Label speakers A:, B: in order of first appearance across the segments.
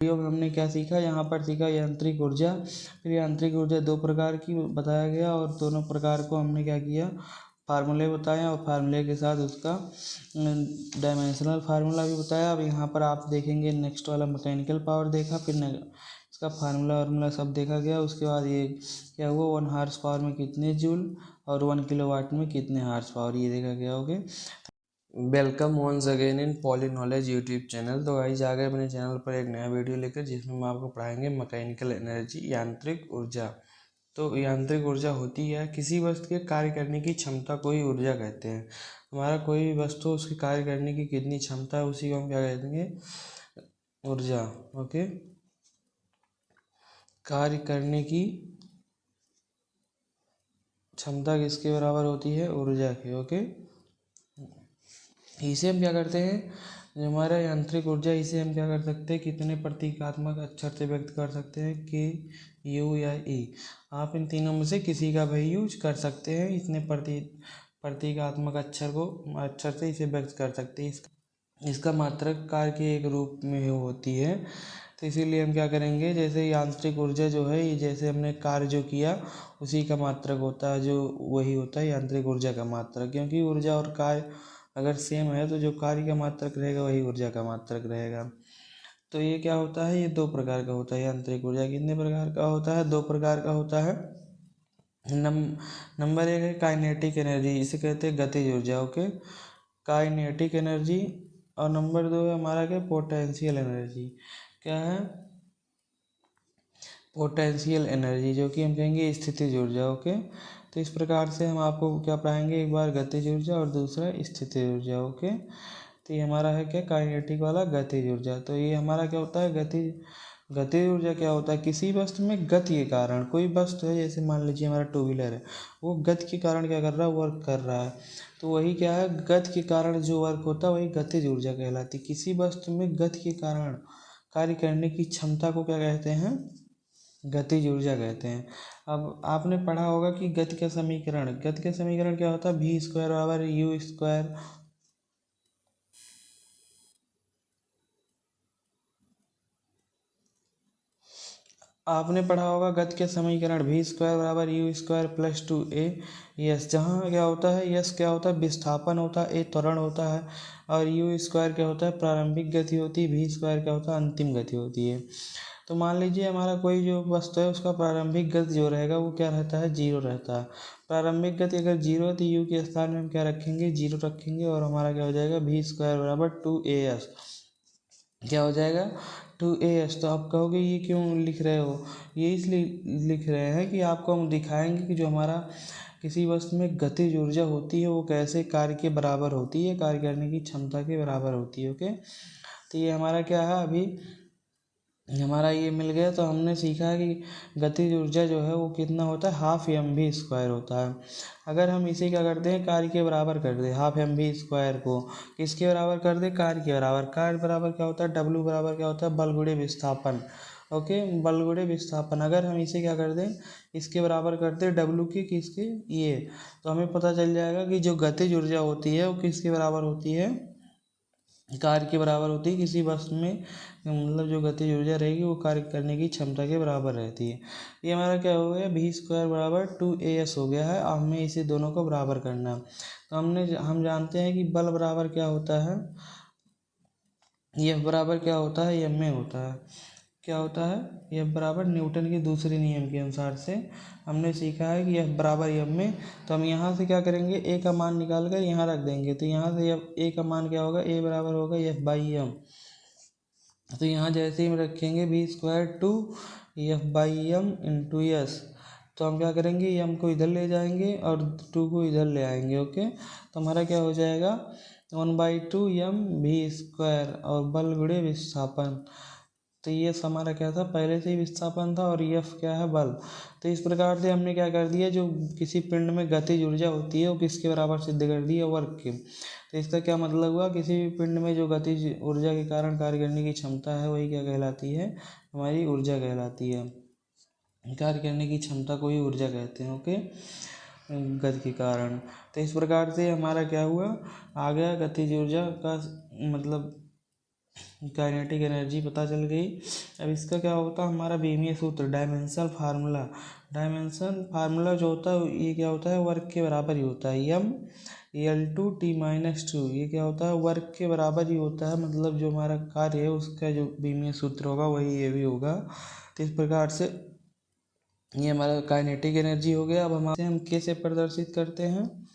A: Video में हमने क्या सीखा, यहाँ पर सीखा यांत्रिक ऊर्जा। फिर यांत्रिक ऊर्जा दो प्रकार की बताया गया और दोनों प्रकार को हमने क्या किया, फार्मूले बताया और फार्मूले के साथ उसका डायमेंशनल फार्मूला भी बताया। अब यहाँ पर आप देखेंगे नेक्स्ट वाला मैकेनिकल पावर देखा, फिर इसका फार्मूला सब देखा गया। उसके बाद ये क्या हुआ, 1 हॉर्स पावर में कितने जूल और 1 किलोवाट में कितने हॉर्स पावर, ये देखा गया। Okay, welcome once again in Poly Knowledge YouTube channel. तो गाइस आ गए अपने चैनल पर एक नया वीडियो लेकर, जिसमें हम आपको पढ़ाएंगे मैकेनिकल एनर्जी, यांत्रिक ऊर्जा। तो यांत्रिक ऊर्जा होती है किसी वस्तु के कार्य करने की क्षमता को ही ऊर्जा कहते हैं। हमारा कोई भी वस्तु उसके कार्य करने की कितनी क्षमता है, उसी को हम क्या कहेंगे, ऊर्जा। ओके, कार्य करने की क्षमता किसके बराबर होती है, ऊर्जा की। ओके, इसे हम क्या करते हैं, जो हमारा यांत्रिक ऊर्जा, इसे हम क्या कर सकते हैं, कितने प्रतीकात्मक अक्षर से व्यक्त कर सकते हैं, के, यू या ई। आप इन तीनों में से किसी का भी यूज कर सकते हैं। इतने प्रतीकात्मक अक्षर से इसे व्यक्त कर सकते हैं। इसका मात्रक कार्य के एक रूप में होती है। तो इसीलिए हम क्या करेंगे, जैसे यांत्रिक ऊर्जा जो है, ये जैसे हमने कार्य जो किया उसी का मात्रक होता है, जो वही होता है यांत्रिक ऊर्जा का मात्रक। क्योंकि ऊर्जा और कार्य अगर सेम है तो जो कार्य का मात्रक रहेगा वही ऊर्जा का मात्रक रहेगा। तो ये क्या होता है, ये दो प्रकार का होता है यांत्रिक ऊर्जा। कितने प्रकार का होता है, दो प्रकार का होता है। नंबर एक है काइनेटिक एनर्जी, इसे कहते हैं गतिज ऊर्जा। Okay, kinetic energy. और नंबर दो है हमारा क्या, पोटेंशियल एनर्जी। क्या है, पोटेंशियल एनर्जी, जो कि हम कहेंगे स्थितिज ऊर्जा। ओके, तो इस प्रकार से हम आपको क्या पढ़ाएंगे, एक बार गतिज ऊर्जा और दूसरा स्थितिज ऊर्जा। ओके, तो ये हमारा है क्या, काइनेटिक वाला गतिज ऊर्जा। तो ये हमारा क्या होता है, गतिज ऊर्जा क्या होता है, किसी वस्तु में गति के कारण, कोई वस्तु है जैसे मान लीजिए हमारा टू व्हीलर है, वो गति के कारण क्या कर रहा है, वर्क कर रहा है। तो वही क्या है, गति के कारण जो वर्क होता है वही गतिज ऊर्जा कहलाती है। किसी वस्तु में गति के कारण कार्य करने की क्षमता को क्या कहते हैं, गतिज ऊर्जा कहते हैं। अब आपने पढ़ा होगा कि गति का समीकरण क्या होता है, v स्क्वायर बराबर यू स्क्वायर। आपने पढ़ा होगा गति के समीकरण v स्क्वायर बराबर you square plus 2a yes, जहाँ क्या होता है, यस क्या होता है, विस्थापन होता है, ए त्वरण होता है, और यू स्क्वायर क्या होता है, प्रारंभिक गति होती है, v स्क्वायर क्या होता है, अंतिम गति होती है। तो मान लीजिए हमारा कोई जो वस्तु है उसका प्रारंभिक गति जो रहेगा वो क्या रहता है, जीरो रहता है। प्रारंभिक गति अगर जीरो है तो यू के स्थान में हम क्या रखेंगे, जीरो रखेंगे, और हमारा क्या हो जाएगा, v स्क्वायर बराबर 2as क्या हो जाएगा, 2as। तो आप कहोगे ये क्यों लिख रहे हो, ये इसलिए लिख रहे हैं कि आपको हम दिखाएंगे कि जो हमारा किसी वस्तु में गतिज ऊर्जा होती है वो कैसे कार्य के बराबर होती है, कार्य करने की क्षमता के बराबर होती है। ओके, तो ये हमारा क्या है, अभी हमारा ये मिल गया। तो हमने सीखा है कि गतिज ऊर्जा जो है वो कितना होता है, हाफ एम वी स्क्वायर होता है। अगर हम इसे क्या करते हैं, कार्य के बराबर कर दे, हाफ एम वी स्क्वायर को किसके बराबर कर दे, कार्य के बराबर। कार्य बराबर क्या होता है, डब्ल्यू बराबर क्या होता है, बल गुणे विस्थापन। ओके, बल गुणे विस्थापन। अगर हम इसे क्या कर दें, इसके बराबर कर दें डब्ल्यू के, किसके, ये, तो हमें पता चल जाएगा कि जो गतिज ऊर्जा होती है वो किसके बराबर होती है, कार्य के बराबर होती है। किसी वस्तु में मतलब जो गतिज ऊर्जा रहेगी वो कार्य करने की क्षमता के बराबर रहती है। ये हमारा क्या हो गया, v स्क्वायर बराबर 2as हो गया है। हमें इसे दोनों को बराबर करना है। तो हम जानते हैं कि बल बराबर क्या होता है, F बराबर क्या होता है, m में होता है। क्या होता है, F बराबर न्यूटन के दूसरे नियम के अनुसार से हमने सीखा है कि F बराबर m में। तो हम यहाँ से क्या करेंगे, a का मान निकाल कर यहाँ रख देंगे। तो यहाँ से a का मान क्या होगा, a बराबर होगा F बाई एम। तो यहाँ जैसे ही हम रखेंगे v square 2f/m into S, तो हम क्या करेंगे, m को इधर ले जाएंगे और 2 को इधर ले आएंगे। ओके, तो हमारा क्या हो जाएगा, 1/2m v स्क्वायर और बल गुणे विस्थापन। तो ये हमारा क्या था, पहले से ही विस्थापन था, और F क्या है, बल। तो इस प्रकार से हमने क्या कर दिया, जो किसी पिंड में गतिज ऊर्जा होती है वो किसके बराबर सिद्ध कर दी है, वर्क के। तो इसका क्या मतलब हुआ, किसी भी पिंड में जो गतिज ऊर्जा के कारण कार्य करने की क्षमता है वही क्या कहलाती है, हमारी ऊर्जा कहलाती है। कार्य करने की क्षमता को ही ऊर्जा कहते हैं। ओके, गति के कारण। तो इस प्रकार से हमारा क्या हुआ, आ गया गतिज ऊर्जा का मतलब काइनेटिक एनर्जी पता चल गई। अब इसका क्या होता है, हमारा बीमीय सूत्र डायमेंशन फार्मूला जो होता है ये क्या होता है, वर्क के बराबर ही होता है। m(L2T-2) ये क्या होता है, वर्क के बराबर ही होता है। मतलब जो हमारा कार्य है उसका जो बीमीय सूत्र होगा वही ये भी होगा। तो इस प्रकार से ये हमारा काइनेटिक एनर्जी हो गया। अब हम के से प्रदर्शित करते हैं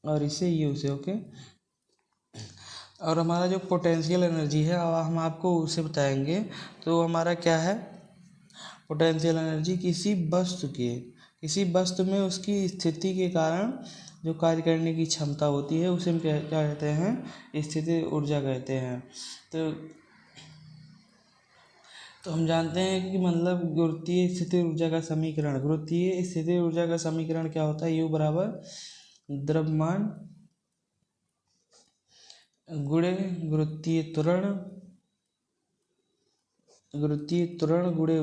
A: और इसे यू से। ओके, और हमारा जो पोटेंशियल एनर्जी है अब हम आपको उसे बताएंगे। तो हमारा क्या है, पोटेंशियल एनर्जी किसी वस्तु में उसकी स्थिति के कारण जो कार्य करने की क्षमता होती है उसे हम क्या कहते हैं, स्थिति ऊर्जा कहते हैं। तो हम जानते हैं कि मतलब गुरुत्वीय स्थिति ऊर्जा का समीकरण क्या होता है, U बराबर द्रव्यमान गुणे गुरुत्वीय त्वरण गुणे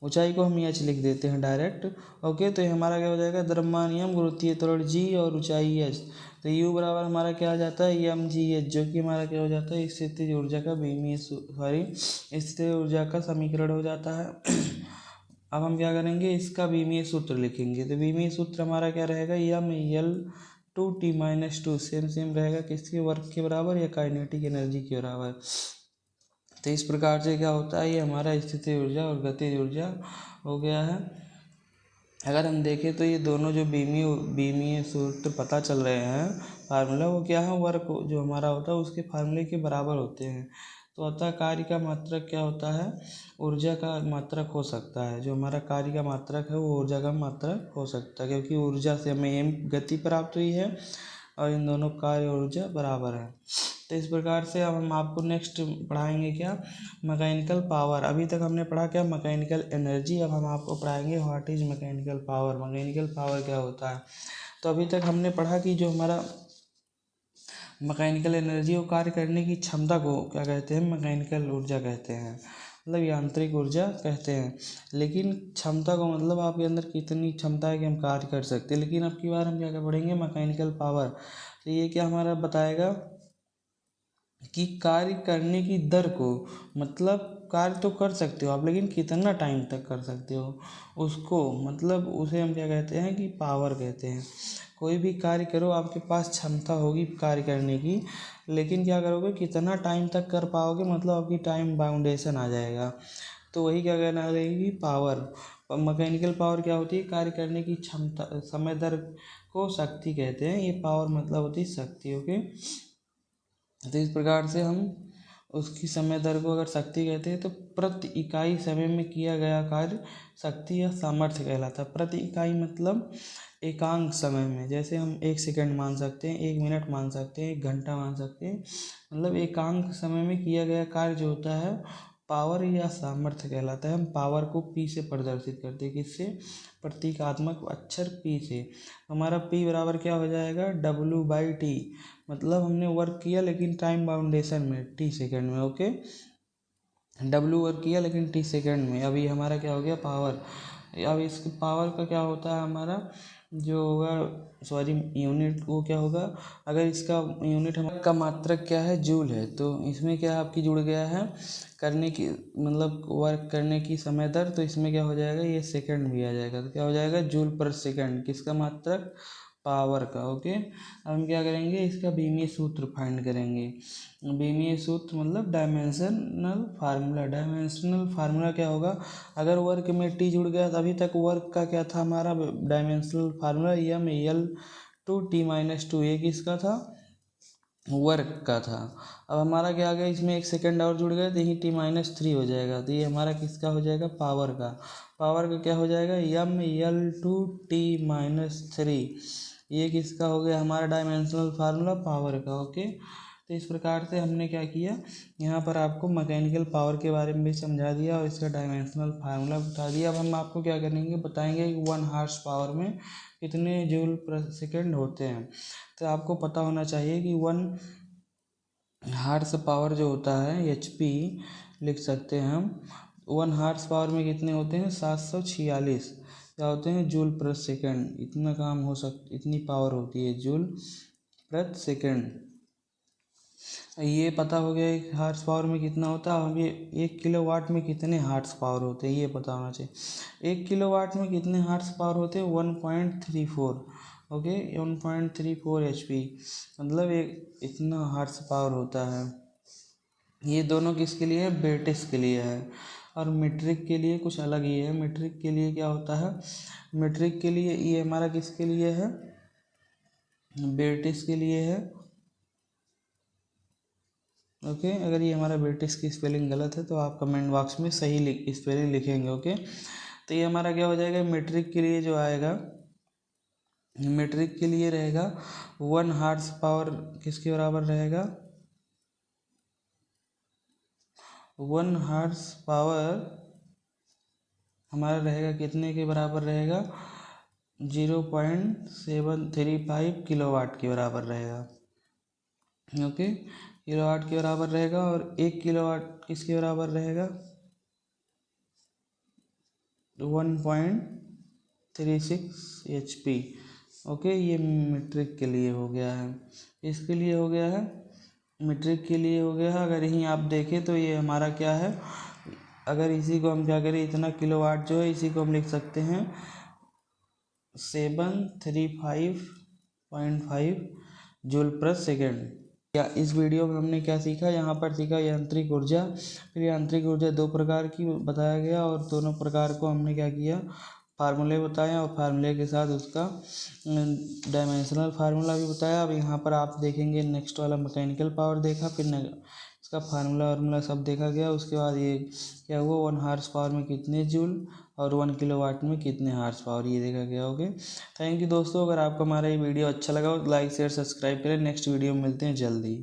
A: ऊंचाई को हम एच लिख देते हैं डायरेक्ट। ओके, तो ये हमारा क्या हो जाएगा, द्रव्यमान m, गुरुत्वीय त्वरण g और ऊंचाई h। तो U बराबर हमारा क्या आ जाता है, mgh, जो कि हमारा क्या हो जाता है, स्थितिज ऊर्जा का समीकरण हो जाता है। अब हम क्या करेंगे, इसका बीमीय सूत्र लिखेंगे। तो बीमीय सूत्र हमारा क्या रहेगा, m(L2T-2) सेम रहेगा किसके, वर्क के बराबर या काइनेटिक एनर्जी के बराबर। तो इस प्रकार से क्या होता है, ये हमारा स्थिति ऊर्जा और गतिज ऊर्जा हो गया है। अगर हम देखें तो ये दोनों जो बीमीय सूत्र पता चल रहे हैं फार्मूला, वो क्या है, वर्क जो हमारा होता है उसके फार्मूले के बराबर होते हैं। तो अतः कार्य का मात्रक क्या होता है, ऊर्जा का मात्रक हो सकता है। जो हमारा कार्य का मात्रक है वो ऊर्जा का मात्रक हो सकता है, क्योंकि ऊर्जा से हमें गति प्राप्त हुई है और इन दोनों कार्य और ऊर्जा बराबर है। तो इस प्रकार से अब हम आपको नेक्स्ट पढ़ाएंगे क्या, मैकेनिकल पावर। अभी तक हमने पढ़ा क्या, मैकेनिकल एनर्जी। अब हम आपको पढ़ाएंगे what is mechanical power, mechanical power क्या होता है। तो अभी तक हमने पढ़ा कि जो हमारा मैकेनिकल एनर्जी वो कार्य करने की क्षमता को क्या कहते हैं, मैकेनिकल ऊर्जा कहते हैं, मतलब यांत्रिक ऊर्जा कहते हैं। लेकिन क्षमता को मतलब आपके अंदर कितनी क्षमता है कि हम कार्य कर सकते हैं। लेकिन अब की बार हम क्या क्या पढ़ेंगे, मैकेनिकल पावर। तो ये क्या हमारा बताएगा कि कार्य करने की दर को, मतलब कार्य तो कर सकते हो आप लेकिन कितना टाइम तक कर सकते हो उसको, मतलब उसे हम क्या कहते हैं कि पावर कहते हैं। कोई भी कार्य करो, आपके पास क्षमता होगी कार्य करने की, लेकिन क्या करोगे, कितना टाइम तक कर पाओगे, मतलब आपकी टाइम बाउंडेशन आ जाएगा। तो वही क्या कहना रहेगी, पावर। मैकेनिकल पावर क्या होती है, कार्य करने की क्षमता, समय दर को शक्ति कहते हैं। ये पावर मतलब होती है शक्ति। ओके, तो इस प्रकार से हम उसकी समय दर को अगर शक्ति कहते हैं, तो प्रति इकाई समय में किया गया कार्य शक्ति या सामर्थ्य कहलाता है। प्रति इकाई मतलब एकांक समय में, जैसे हम 1 सेकंड मान सकते हैं, 1 मिनट मान सकते हैं, 1 घंटा मान सकते हैं, मतलब एकांक समय में किया गया कार्य जो होता है पावर या सामर्थ्य कहलाता है। हम पावर को P से प्रदर्शित करते हैं, किससे, प्रतीकात्मक अक्षर P से। हमारा P बराबर क्या हो जाएगा, W/T, मतलब हमने वर्क किया लेकिन टाइम बाउंडेशन में, T सेकंड में। ओके, W वर्क किया लेकिन T सेकंड में। अभी हमारा क्या हो गया, पावर। अब इस पावर का क्या होता है, हमारा जो होगा, सॉरी यूनिट, वो क्या होगा, अगर इसका यूनिट हमारा मात्रक क्या है, जूल है, तो इसमें क्या आपकी जुड़ गया है करने की, मतलब वर्क करने की समय दर, तो इसमें क्या हो जाएगा, ये सेकंड भी आ जाएगा। तो क्या हो जाएगा, जूल पर सेकंड, किसका मात्रक, पावर का। ओके, अब हम क्या करेंगे, इसका बीमीय सूत्र फाइंड करेंगे। बीमीय सूत्र मतलब डायमेंशनल फार्मूला क्या होगा, अगर वर्क में T जुड़ गया तो अभी तक वर्क का क्या था हमारा डायमेंशनल फार्मूला, m(L2T-2), ये किसका था, वर्क का था। अब हमारा क्या आ गया, इसमें 1 सेकंड और जुड़ गया तो यही T-3 हो जाएगा। तो ये हमारा किसका हो जाएगा, पावर का क्या हो जाएगा, m(L2T-3), ये किसका हो गया, हमारा डायमेंशनल फार्मूला पावर का। ओके, तो इस प्रकार से हमने क्या किया, यहाँ पर आपको मैकेनिकल पावर के बारे में भी समझा दिया और इसका डायमेंशनल फार्मूला बता दिया। अब हम आपको क्या करेंगे, बताएंगे कि 1 हॉर्स पावर में कितने जूल पर सेकंड होते हैं। तो आपको पता होना चाहिए कि 1 हॉर्स पावर जो होता है HP लिख सकते हैं हम। 1 हॉर्स पावर में कितने होते हैं, 746 क्या होते हैं, जूल पर सेकंड। इतना काम हो इतनी पावर होती है जूल प्रति सेकंड। ये पता हो गया एक हार्स पावर में कितना होता है। अब ये 1 किलोवाट में कितने हार्स पावर होते हैं ये पता होना चाहिए। 1 किलोवाट में कितने हार्स पावर होते हैं? 1.34। ओके, 1.34 HP, मतलब एक इतना हार्स पावर होता है। ये दोनों किसके लिए है? बेटिस के लिए है। और मीट्रिक के लिए कुछ अलग ही है। मीट्रिक के लिए क्या होता है? मीट्रिक के लिए ये हमारा किसके लिए है? बेटिस के लिए है। ओके, अगर ये हमारा बेटिस की स्पेलिंग गलत है तो आप कमेंट बॉक्स में सही स्पेलिंग लिखेंगे। ओके, तो ये हमारा क्या हो जाएगा? मीट्रिक के लिए जो आएगा, मीट्रिक के लिए रहेगा 1 हार्स पावर किसके बराबर रहेगा? 1 हार्स पावर हमारा रहेगा कितने के बराबर रहेगा? 0.735 किलोवाट के बराबर रहेगा। ओके, किलोवाट के बराबर रहेगा। और 1 किलोवाट किसके बराबर रहेगा? 1.36 HP। ओके, ये मीट्रिक के लिए हो गया है। इसके लिए हो गया है, मीट्रिक के लिए हो गया है। अगर यहीं आप देखें तो ये हमारा क्या है? अगर इसी को हम क्या करें, इतना किलोवाट जो है इसी को हम लिख सकते हैं 735.5 जूल पर सेकेंड। या इस वीडियो में हमने क्या सीखा? यहाँ पर सीखा यांत्रिक ऊर्जा। फिर यांत्रिक ऊर्जा 2 प्रकार की बताया गया और दोनों प्रकार को हमने क्या किया? फार्मूले बताया और फार्मूले के साथ उसका डायमेंशनल फार्मूला भी बताया। अब यहाँ पर आप देखेंगे नेक्स्ट वाला मैकेनिकल पावर देखा, फिर इसका फार्मूला वार्मूला सब देखा गया। उसके बाद ये क्या हुआ? 1 हार्स पावर में कितने जूल और 1 किलोवाट में कितने हार्स पावर, ये देखा गया। ओके, थैंक यू दोस्तों। अगर आपको हमारा ये वीडियो अच्छा लगा हो तो लाइक शेयर सब्सक्राइब करें। नेक्स्ट वीडियो में मिलते हैं जल्दी।